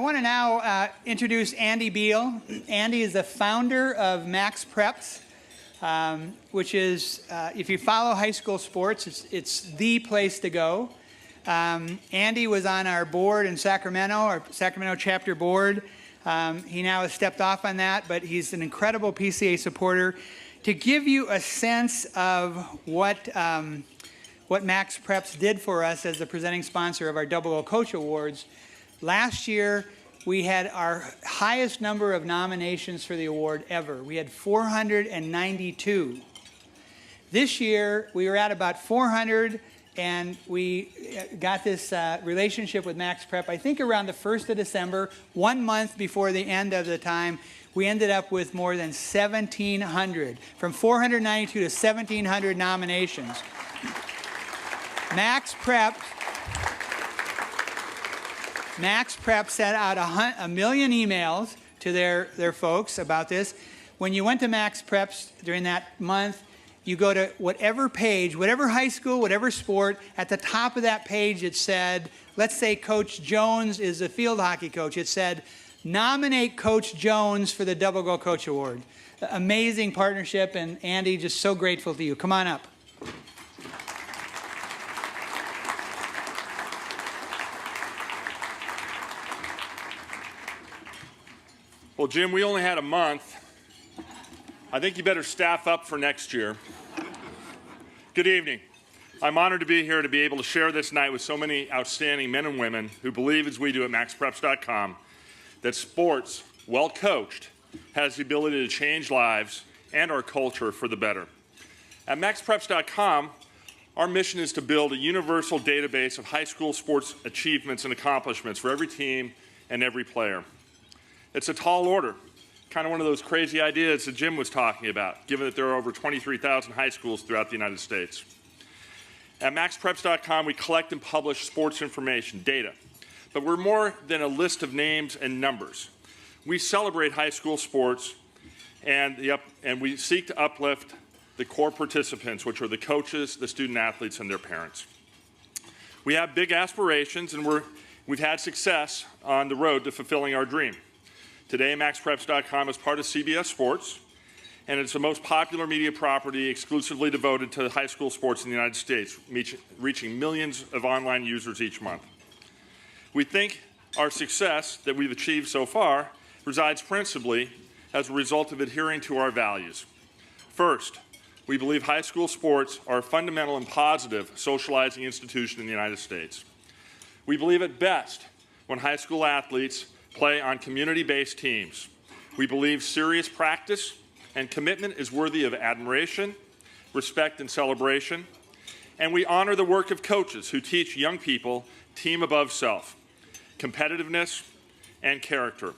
want to now introduce Andy Beal. Andy is the founder of Max Preps, which is, if you follow high school sports, it's the place to go. Andy was on our board in Sacramento, our Sacramento chapter board. He now has stepped off on that, but he's an incredible PCA supporter. To give you a sense of what Max Preps did for us as the presenting sponsor of our Double O Coach Awards, last year we had our highest number of nominations for the award ever. We had 492. This year we were at about 400, and we got this relationship with Max Prep, I think around the 1st of December, 1 month before the end of the time. We ended up with more than 1,700, from 492 to 1,700 nominations. Max Prep sent out a million emails to their folks about this. When you went to Max Preps during that month, you go to whatever page, whatever high school, whatever sport, at the top of that page it said, let's say Coach Jones is a field hockey coach. It said, nominate Coach Jones for the Double Go Coach Award. Amazing partnership, and Andy, just so grateful to you. Come on up. Well, Jim, we only had a month. I think you better staff up for next year. Good evening. I'm honored to be here to be able to share this night with so many outstanding men and women who believe, as we do at maxpreps.com, that sports, well coached, has the ability to change lives and our culture for the better. At maxpreps.com, our mission is to build a universal database of high school sports achievements and accomplishments for every team and every player. It's a tall order, kind of one of those crazy ideas that Jim was talking about, given that there are over 23,000 high schools throughout the United States. At maxpreps.com, we collect and publish sports information, data. But we're more than a list of names and numbers. We celebrate high school sports, and we seek to uplift the core participants, which are the coaches, the student athletes, and their parents. We have big aspirations, and we've had success on the road to fulfilling our dream. Today, maxpreps.com is part of CBS Sports, and it's the most popular media property exclusively devoted to high school sports in the United States, reaching millions of online users each month. We think our success that we've achieved so far resides principally as a result of adhering to our values. First, we believe high school sports are a fundamental and positive socializing institution in the United States. We believe it best when high school athletes play on community-based teams. We believe serious practice and commitment is worthy of admiration, respect, and celebration. And we honor the work of coaches who teach young people team above self, competitiveness, and character.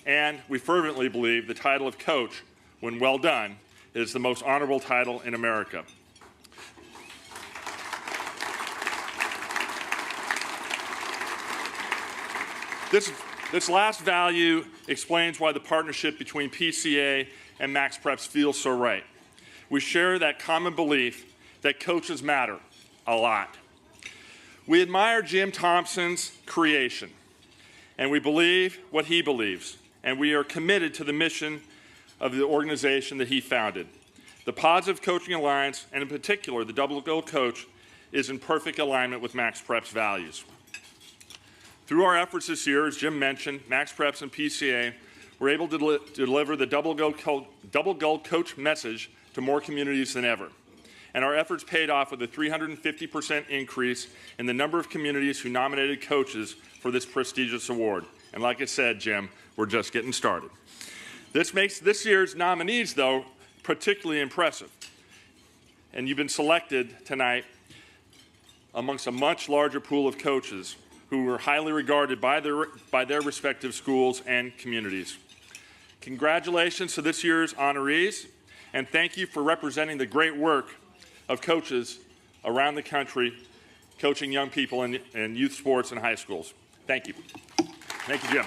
And we fervently believe the title of coach, when well done, is the most honorable title in America. This last value explains why the partnership between PCA and Max Preps feels so right. We share that common belief that coaches matter a lot. We admire Jim Thompson's creation, and we believe what he believes, and we are committed to the mission of the organization that he founded. The Positive Coaching Alliance, and in particular the Double Go Coach, is in perfect alignment with Max Preps' values. Through our efforts this year, as Jim mentioned, Max Preps and PCA were able to deliver the Double Go Coach message to more communities than ever. And our efforts paid off with a 350% increase in the number of communities who nominated coaches for this prestigious award. And like I said, Jim, we're just getting started. This makes this year's nominees, though, particularly impressive. And you've been selected tonight amongst a much larger pool of coaches who were highly regarded by their respective schools and communities. Congratulations to this year's honorees, and thank you for representing the great work of coaches around the country coaching young people in youth sports and high schools. Thank you. Thank you, Jim.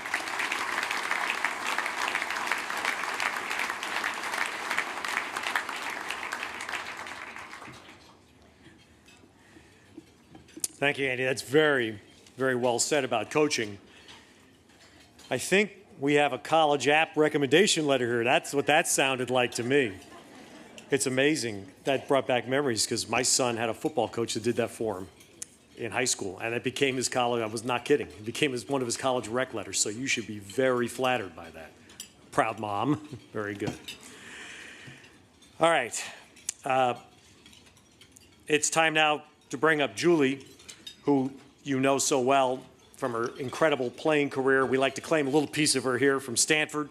Thank you, Andy. That's very, very well said about coaching. I think we have a college app recommendation letter here. That's what that sounded like to me. It's amazing. That brought back memories because my son had a football coach that did that for him in high school, and it became his college. I was not kidding. It became one of his college rec letters, so you should be very flattered by that. Proud mom. Very good. All right. It's time now to bring up Julie, who you know so well from her incredible playing career. We like to claim a little piece of her here from Stanford.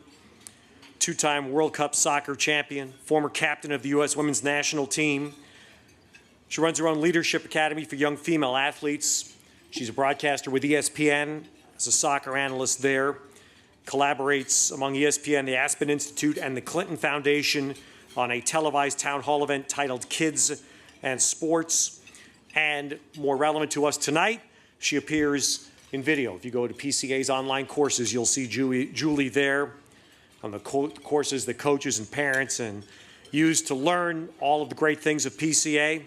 Two-time World Cup soccer champion, former captain of the U.S. women's national team. She runs her own leadership academy for young female athletes. She's a broadcaster with ESPN as a soccer analyst there. Collaborates among ESPN, the Aspen Institute, and the Clinton Foundation on a televised town hall event titled Kids and Sports. And more relevant to us tonight, she appears in video. If you go to PCA's online courses, you'll see Julie there on the courses that coaches and parents and use to learn all of the great things of PCA.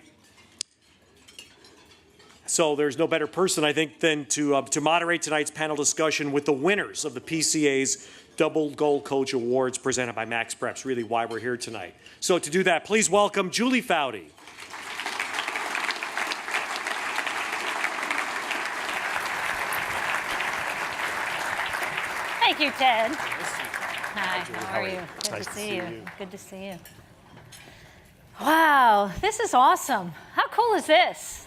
So there's no better person, I think, than to moderate tonight's panel discussion with the winners of the PCA's Double Goal Coach Awards presented by Max Preps, really why we're here tonight. So to do that, please welcome Julie Foudy. Thank you, Ted. Hi, how are you? Good to see you. Good to see you. Wow, this is awesome. How cool is this?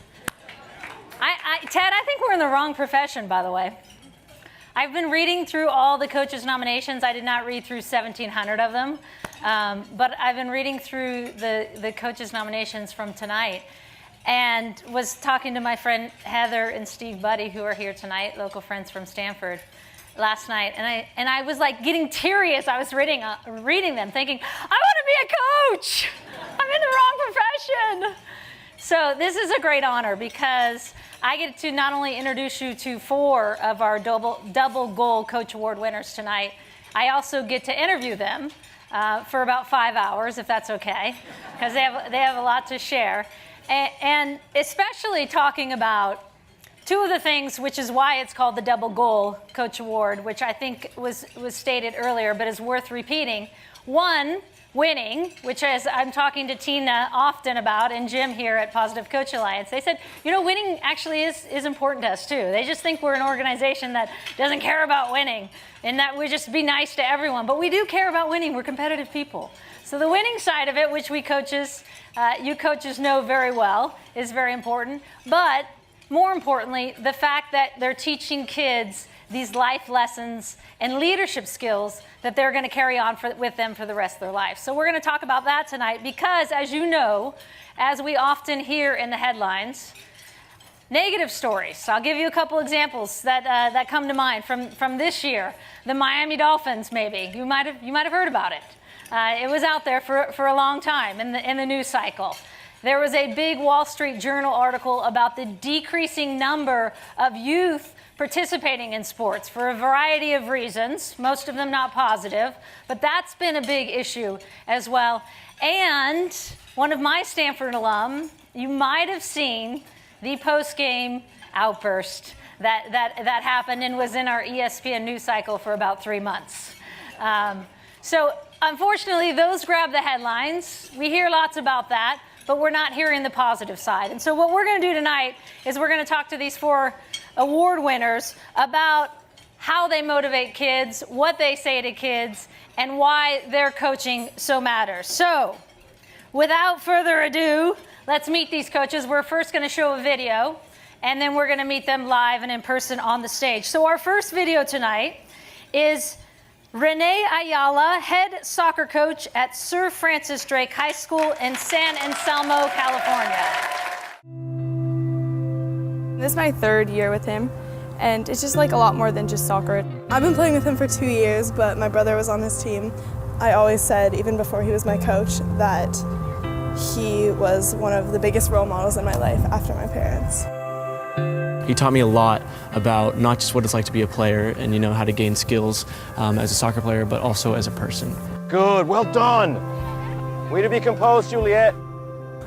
Ted, I think we're in the wrong profession, by the way. I've been reading through all the coaches' nominations. I did not read through 1,700 of them, but I've been reading through the coaches' nominations from tonight and was talking to my friend Heather and Steve Buddy, who are here tonight, local friends from Stanford, last night, and I was like getting teary as I was reading them, thinking, I want to be a coach. I'm in the wrong profession. So this is a great honor because I get to not only introduce you to 4 of our double goal coach award winners tonight, I also get to interview them for about 5 hours, if that's okay, because they have a lot to share, and especially talking about 2 of the things, which is why it's called the Double Goal Coach Award, which I think was stated earlier, but is worth repeating. 1, winning, which is I'm talking to Tina often about, and Jim here at Positive Coach Alliance. They said, you know, winning actually is important to us too. They just think we're an organization that doesn't care about winning and that we just be nice to everyone. But we do care about winning. We're competitive people. So the winning side of it, which we coaches, you coaches know very well, is very important. But more importantly, the fact that they're teaching kids these life lessons and leadership skills that they're going to carry on with them for the rest of their life. So we're going to talk about that tonight because, as you know, as we often hear in the headlines, negative stories. I'll give you a couple examples that come to mind from this year. The Miami Dolphins, maybe. You might have heard about it. It was out there for a long time in the news cycle. There was a big Wall Street Journal article about the decreasing number of youth participating in sports for a variety of reasons, most of them not positive, but that's been a big issue as well. And one of my Stanford alum, you might have seen the post-game outburst that happened and was in our ESPN news cycle for about 3 months. So unfortunately, those grab the headlines. We hear lots about that, but we're not hearing the positive side. And so what we're going to do tonight is we're going to talk to these 4 award winners about how they motivate kids, what they say to kids, and why their coaching so matters. So without further ado, let's meet these coaches. We're first going to show a video, and then we're going to meet them live and in person on the stage. So our first video tonight is Renee Ayala, head soccer coach at Sir Francis Drake High School in San Anselmo, California. This is my 3rd year with him, and it's just like a lot more than just soccer. I've been playing with him for 2 years, but my brother was on his team. I always said, even before he was my coach, that he was one of the biggest role models in my life after my parents. He taught me a lot about not just what it's like to be a player and, you know, how to gain skills as a soccer player, but also as a person. Good, well done. Way to be composed, Juliet.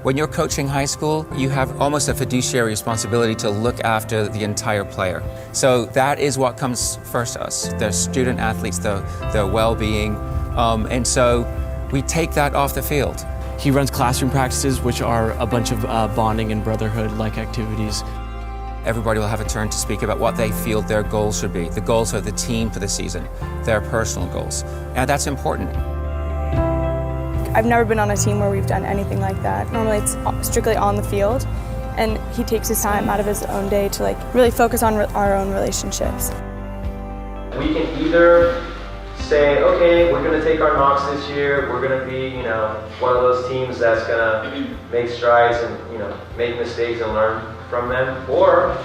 When you're coaching high school, you have almost a fiduciary responsibility to look after the entire player. So that is what comes first to us, their student athletes, their well-being. And so we take that off the field. He runs classroom practices, which are a bunch of bonding and brotherhood-like activities. Everybody will have a turn to speak about what they feel their goals should be, the goals of the team for the season, their personal goals. And that's important. I've never been on a team where we've done anything like that. Normally it's strictly on the field, and he takes his time out of his own day to like really focus on our own relationships. We can either say, okay, we're going to take our knocks this year, we're going to be, one of those teams that's going to make strides and, make mistakes and learn from them, or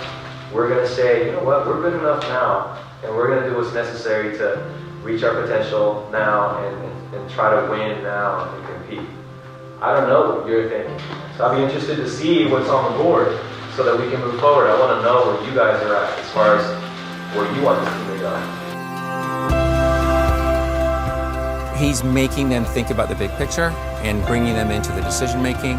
we're going to say, you know what, we're good enough now, and we're going to do what's necessary to reach our potential now and try to win now and compete. I don't know what you're thinking, so I'll be interested to see what's on the board so that we can move forward. I want to know where you guys are at as far as where you want this team to go. He's making them think about the big picture and bringing them into the decision making.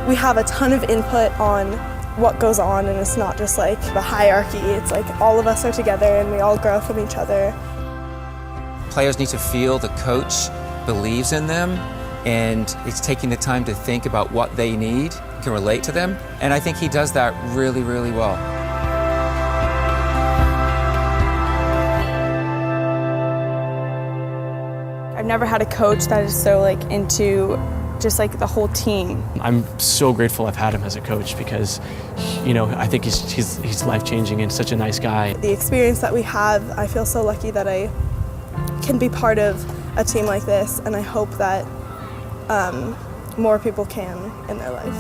We have a ton of input on what goes on, and it's not just like the hierarchy. It's like all of us are together and we all grow from each other. Players need to feel the coach believes in them, and it's taking the time to think about what they need, can relate to them, and I think he does that really, really well. I've never had a coach that is so like into just like the whole team. I'm so grateful I've had him as a coach because, I think he's life-changing and such a nice guy. The experience that we have, I feel so lucky that I can be part of a team like this, and I hope that more people can in their life.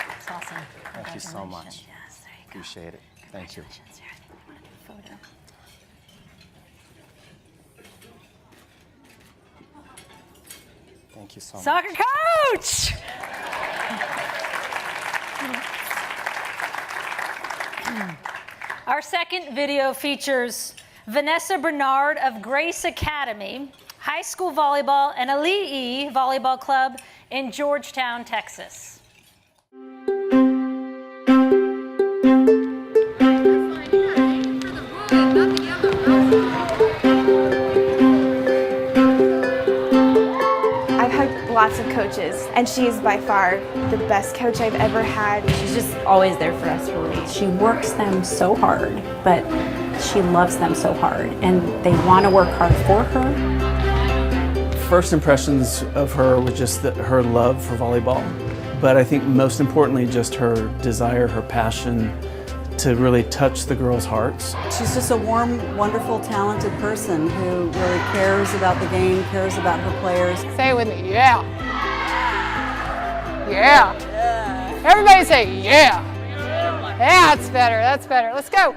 That's awesome. Thank you so much. Yes, there you go. Appreciate it. Thank you. Congratulations. Here, I think we want to do a photo. Thank you so much. Soccer coach! Our second video features Vanessa Bernard of Grace Academy, high school volleyball and Elite E volleyball club in Georgetown, Texas. I've had lots of coaches, and she is by far the best coach I've ever had. She's just always there for us, really. She works them so hard, but she loves them so hard, and they want to work hard for her. First impressions of her was just her love for volleyball, but I think most importantly just her desire, her passion to really touch the girls' hearts. She's just a warm, wonderful, talented person who really cares about the game, cares about her players. Say it with me, yeah. Yeah. Everybody say yeah. Yeah, that's better, that's better. Let's go.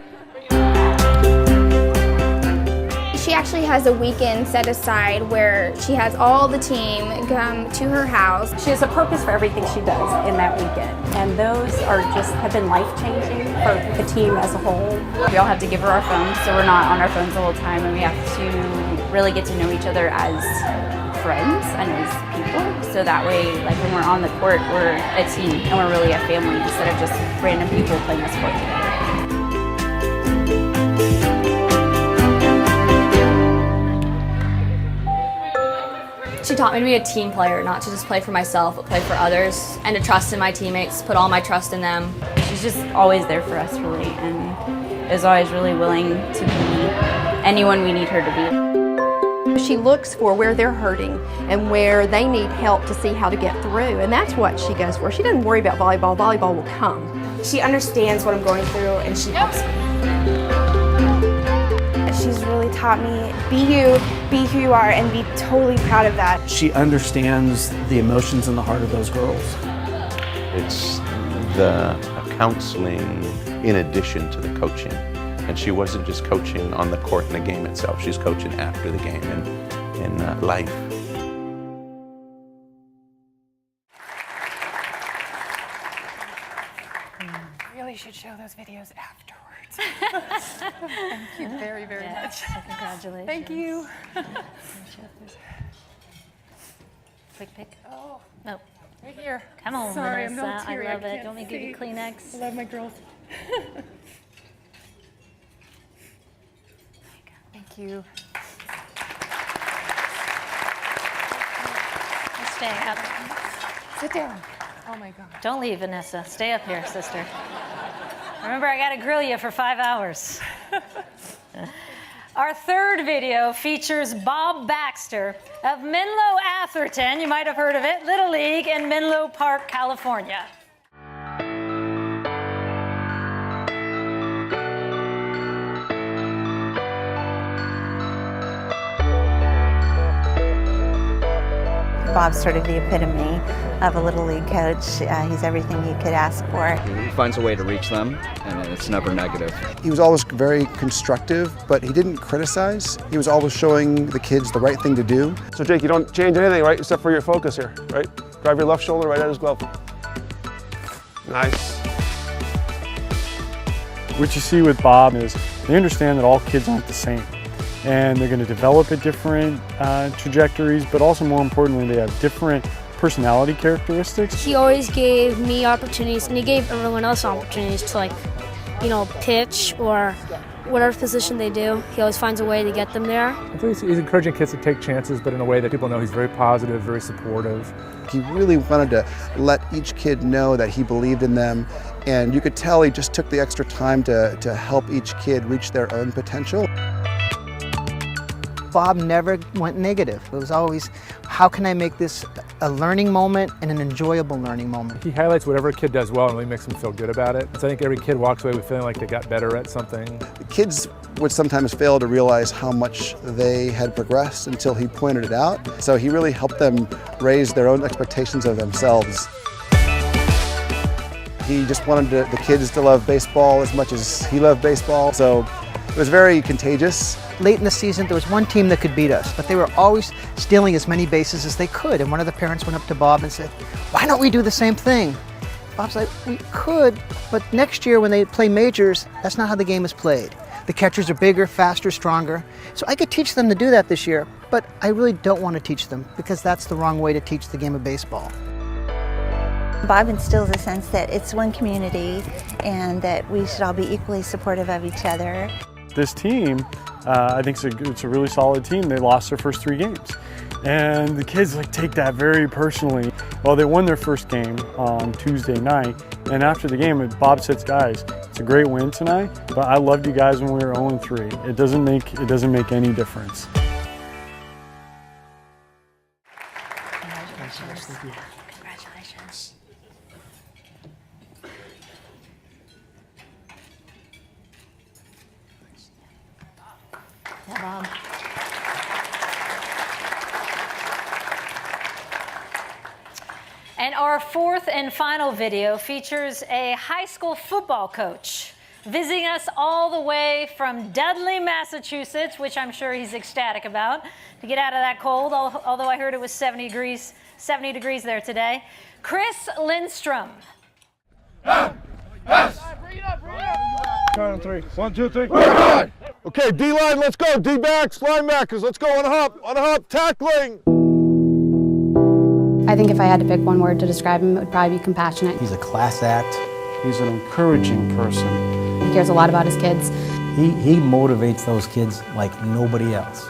She actually has a weekend set aside where she has all the team come to her house. She has a purpose for everything she does in that weekend, and those have been life-changing for the team as a whole. We all have to give her our phones, so we're not on our phones the whole time, and we have to really get to know each other as friends and as people, so that way, like when we're on the court, we're a team and we're really a family instead of just random people playing a sport together. She taught me to be a team player, not to just play for myself, but play for others, and to trust in my teammates, put all my trust in them. She's just always there for us, really, and is always really willing to be anyone we need her to be. She looks for where they're hurting and where they need help to see how to get through, and that's what she goes for. She doesn't worry about volleyball. Volleyball will come. She understands what I'm going through, and she helps me. She's really taught me, be you, be who you are, and be totally proud of that. She understands the emotions in the heart of those girls. It's the counseling in addition to the coaching. And she wasn't just coaching on the court in the game itself, she's coaching after the game and in life. Really should show those videos afterwards. Thank you very, very much. So congratulations. Thank you. Quick pick. Oh, no. Right here. Come on, Sorry, Vanessa. I'm all teary. I love it. can't Don't we give you see. Kleenex? I love my girls. Thank you. Stay up. Sit down. Oh my God. Don't leave, Vanessa. Stay up here, sister. Remember, I got to grill you for 5 hours. Our third video features Bob Baxter of Menlo Atherton, you might have heard of it, Little League in Menlo Park, California. Bob's sort of the epitome of a Little League coach. He's everything you could ask for. He finds a way to reach them, and it's never negative. He was always very constructive, but he didn't criticize. He was always showing the kids the right thing to do. So Jake, you don't change anything, right, except for your focus here, right? Grab your left shoulder right at his glove. Nice. What you see with Bob is they understand that all kids aren't the same. And they're going to develop at different trajectories, but also more importantly, they have different personality characteristics. He always gave me opportunities, and he gave everyone else opportunities to pitch or whatever position they do. He always finds a way to get them there. I think he's encouraging kids to take chances, but in a way that people know he's very positive, very supportive. He really wanted to let each kid know that he believed in them, and you could tell he just took the extra time to help each kid reach their own potential. Bob never went negative. It was always, how can I make this a learning moment and an enjoyable learning moment? He highlights whatever a kid does well and really makes them feel good about it. So I think every kid walks away with feeling like they got better at something. The kids would sometimes fail to realize how much they had progressed until he pointed it out. So he really helped them raise their own expectations of themselves. He just wanted the kids to love baseball as much as he loved baseball, so it was very contagious. Late in the season, there was one team that could beat us, but they were always stealing as many bases as they could. And one of the parents went up to Bob and said, why don't we do the same thing? Bob's like, we could, but next year when they play majors, that's not how the game is played. The catchers are bigger, faster, stronger. So I could teach them to do that this year, but I really don't want to teach them because that's the wrong way to teach the game of baseball. Bob instills a sense that it's one community and that we should all be equally supportive of each other. This team, I think it's a really solid team. They lost their first 3 games. And the kids take that very personally. Well, they won their first game on Tuesday night. And after the game, Bob says, guys, it's a great win tonight, but I loved you guys when we were 0-3. It doesn't make any difference. Congratulations. Thank you. Congratulations. Yeah, Bob. And our fourth and final video features a high school football coach visiting us all the way from Dudley, Massachusetts, which I'm sure he's ecstatic about, to get out of that cold, although I heard it was 70 degrees there today. Chris Lindstrom. Count on 3. 1, 2, 3. Okay, D-line, let's go. D-backs, linebackers, let's go on a hop, tackling. I think if I had to pick one word to describe him, it would probably be compassionate. He's a class act. He's an encouraging person. He cares a lot about his kids. He motivates those kids like nobody else.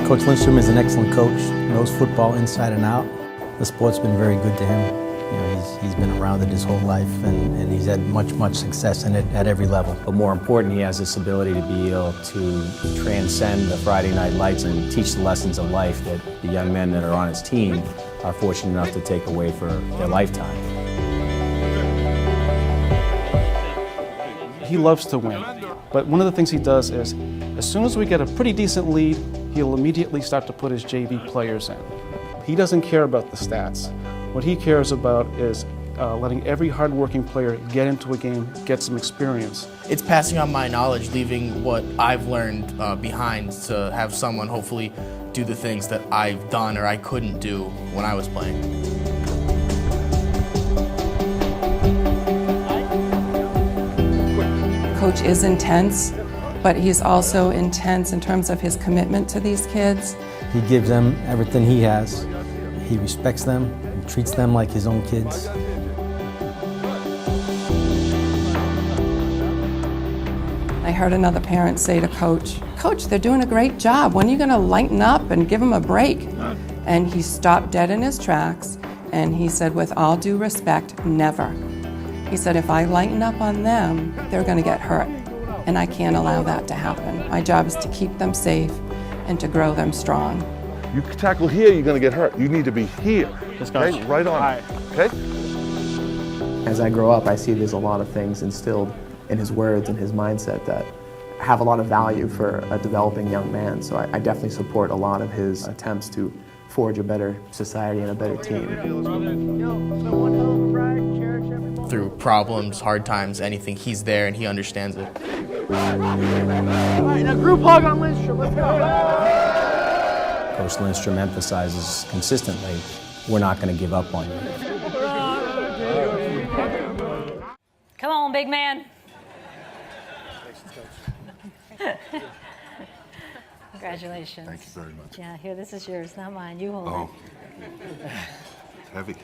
Coach Lindstrom is an excellent coach, knows football inside and out. The sport's been very good to him. You know, he's been around it his whole life, and he's had much success in it at every level. But more important, he has this ability to be able to transcend the Friday night lights and teach the lessons of life that the young men that are on his team are fortunate enough to take away for their lifetime. He loves to win, but one of the things he does is, as soon as we get a pretty decent lead, he'll immediately start to put his JV players in. He doesn't care about the stats. What he cares about is letting every hardworking player get into a game, get some experience. It's passing on my knowledge, leaving what I've learned behind to have someone hopefully do the things that I've done or I couldn't do when I was playing. coach is intense, but he's also intense in terms of his commitment to these kids. He gives them everything he has. He respects them and treats them like his own kids. I heard another parent say to Coach, "Coach, they're doing a great job. When are you going to lighten up and give them a break?" And he stopped dead in his tracks and he said, "With all due respect, never." He said, "If I lighten up on them, they're going to get hurt, and I can't allow that to happen. My job is to keep them safe and to grow them strong." You tackle here, you're going to get hurt. You need to be here. Okay? Right on. Okay? As I grow up, I see there's a lot of things instilled in his words and his mindset that have a lot of value for a developing young man. So I definitely support a lot of his attempts to forge a better society and a better team. Through problems, hard times, anything, he's there and he understands it. All right, now group hug on Lindstrom. Let's go. Coach Lindstrom emphasizes consistently, we're not going to give up on you. Come on, big man. Congratulations. Thank you very much. Yeah, here, this is yours, not mine. You hold it. It's heavy.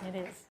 It is.